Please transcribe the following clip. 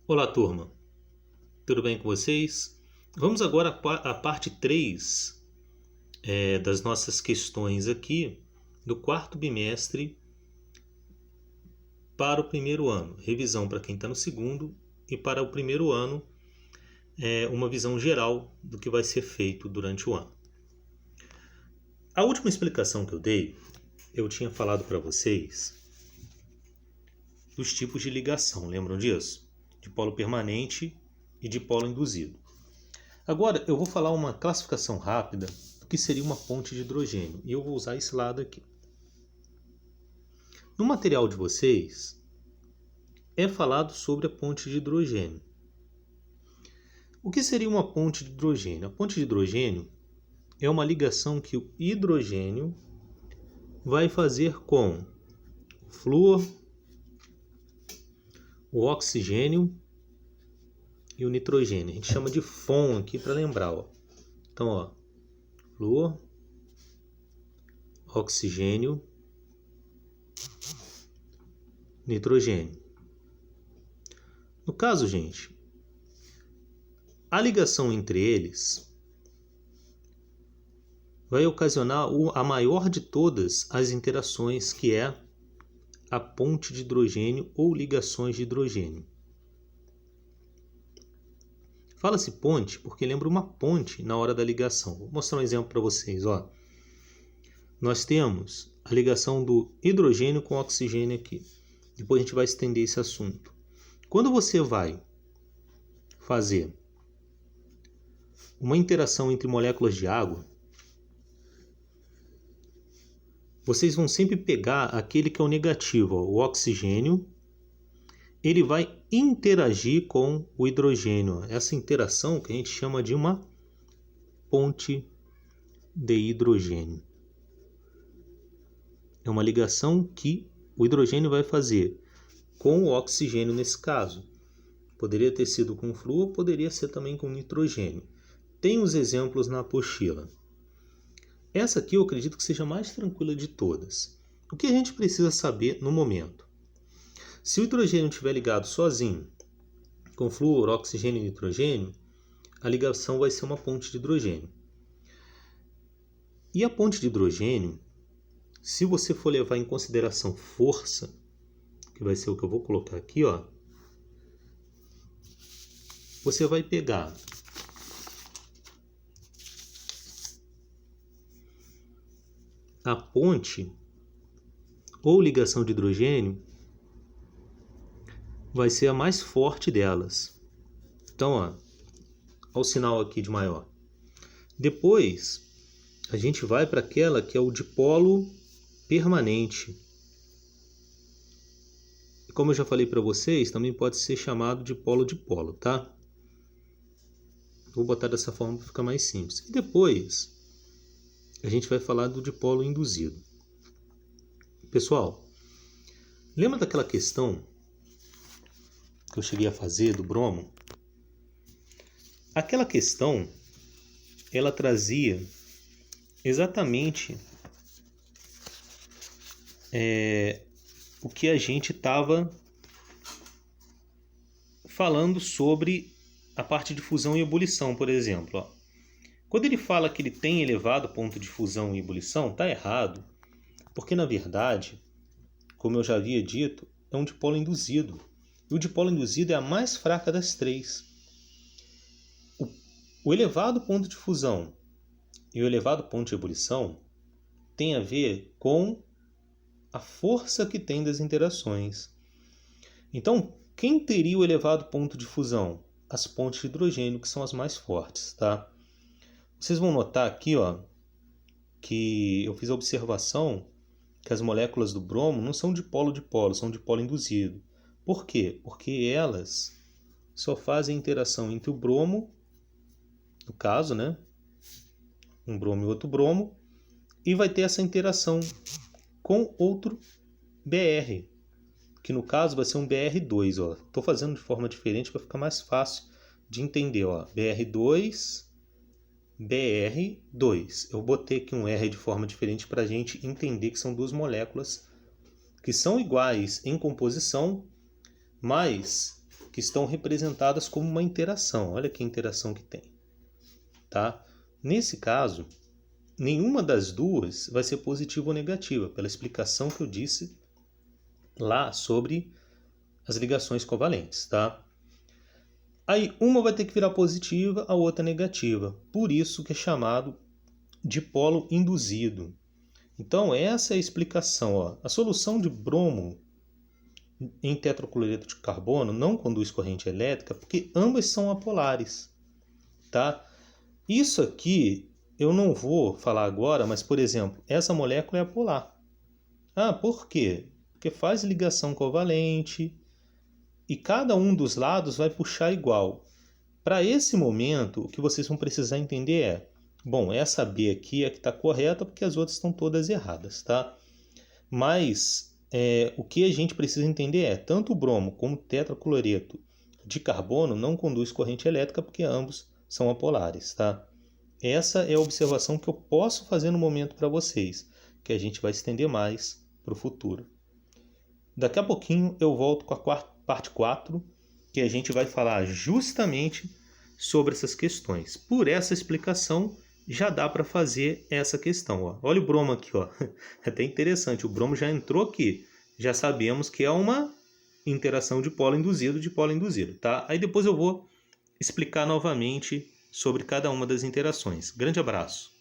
Olá, turma. Tudo bem com vocês? Vamos agora à parte 3 das nossas questões aqui do quarto bimestre para o primeiro ano. Revisão para quem está no segundo e para o primeiro ano, uma visão geral do que vai ser feito durante o ano. A última explicação que eu dei, eu tinha falado para vocês dos tipos de ligação, lembram disso? De polo permanente e de polo induzido. Agora eu vou falar uma classificação rápida do que seria uma ponte de hidrogênio, e eu vou usar esse lado aqui. No material de vocês é falado sobre a ponte de hidrogênio. O que seria uma ponte de hidrogênio? A ponte de hidrogênio é uma ligação que o hidrogênio vai fazer com o flúor, o oxigênio e o nitrogênio. A gente chama de FON aqui para lembrar. Então, flúor, oxigênio, nitrogênio. No caso, gente, a ligação entre eles vai ocasionar a maior de todas as interações, que é a ponte de hidrogênio ou ligações de hidrogênio. Fala-se ponte porque lembra uma ponte na hora da ligação. Vou mostrar um exemplo para vocês. Nós temos a ligação do hidrogênio com oxigênio aqui. Depois a gente vai estender esse assunto. Quando você vai fazer uma interação entre moléculas de água, vocês vão sempre pegar aquele que é o negativo, o oxigênio. Ele vai interagir com o hidrogênio. Essa interação que a gente chama de uma ponte de hidrogênio. É uma ligação que o hidrogênio vai fazer com o oxigênio nesse caso. Poderia ter sido com flúor, poderia ser também com nitrogênio. Tem os exemplos na apostila. Essa aqui eu acredito que seja a mais tranquila de todas. O que a gente precisa saber no momento? Se o hidrogênio estiver ligado sozinho, com flúor, oxigênio e nitrogênio, a ligação vai ser uma ponte de hidrogênio. E a ponte de hidrogênio, se você for levar em consideração força, que vai ser o que eu vou colocar aqui, você vai pegar a ponte ou ligação de hidrogênio, vai ser a mais forte delas. Então, olha o sinal aqui de maior. Depois, a gente vai para aquela que é o dipolo permanente. E como eu já falei para vocês, também pode ser chamado de polo-dipolo, tá? Vou botar dessa forma para ficar mais simples. E depois, a gente vai falar do dipolo induzido. Pessoal, lembra daquela questão que eu cheguei a fazer do bromo? Aquela questão, ela trazia exatamente o que a gente estava falando sobre a parte de fusão e ebulição, por exemplo. Quando ele fala que ele tem elevado ponto de fusão e ebulição, está errado, porque na verdade, como eu já havia dito, é um dipolo induzido. E o dipolo induzido é a mais fraca das três. O elevado ponto de fusão e o elevado ponto de ebulição tem a ver com a força que tem das interações. Então, quem teria o elevado ponto de fusão? As pontes de hidrogênio, que são as mais fortes, tá? Vocês vão notar aqui, que eu fiz a observação que as moléculas do bromo não são dipolo-dipolo, são dipolo induzido. Por quê? Porque elas só fazem interação entre o bromo, no caso, né? Um bromo e outro bromo, e vai ter essa interação com outro BR, que no caso vai ser um BR2. Estou fazendo de forma diferente para ficar mais fácil de entender. BR2, BR2. Eu botei aqui um R de forma diferente para a gente entender que são duas moléculas que são iguais em composição, mas que estão representadas como uma interação. Olha que interação que tem. Tá? Nesse caso, nenhuma das duas vai ser positiva ou negativa, pela explicação que eu disse lá sobre as ligações covalentes. Tá? Aí uma vai ter que virar positiva, a outra negativa. Por isso que é chamado dipolo induzido. Então essa é a explicação. Ó. A solução de bromo em tetracloreto de carbono não conduz corrente elétrica porque ambas são apolares. Tá? Isso aqui eu não vou falar agora, mas por exemplo, essa molécula é apolar. Ah, por quê? Porque faz ligação covalente e cada um dos lados vai puxar igual. Para esse momento, o que vocês vão precisar entender é, bom, essa B aqui é que está correta porque as outras estão todas erradas, tá? Mas o que a gente precisa entender é, tanto o bromo como o tetracloreto de carbono não conduz corrente elétrica porque ambos são apolares, tá? Essa é a observação que eu posso fazer no momento para vocês, que a gente vai estender mais para o futuro. Daqui a pouquinho eu volto com a parte 4, que a gente vai falar justamente sobre essas questões. Por essa explicação, já dá para fazer essa questão. Ó. Olha o bromo aqui. Ó. É até interessante, o bromo já entrou aqui. Já sabemos que é uma interação de polo induzido. Tá? Aí depois eu vou explicar novamente sobre cada uma das interações. Grande abraço!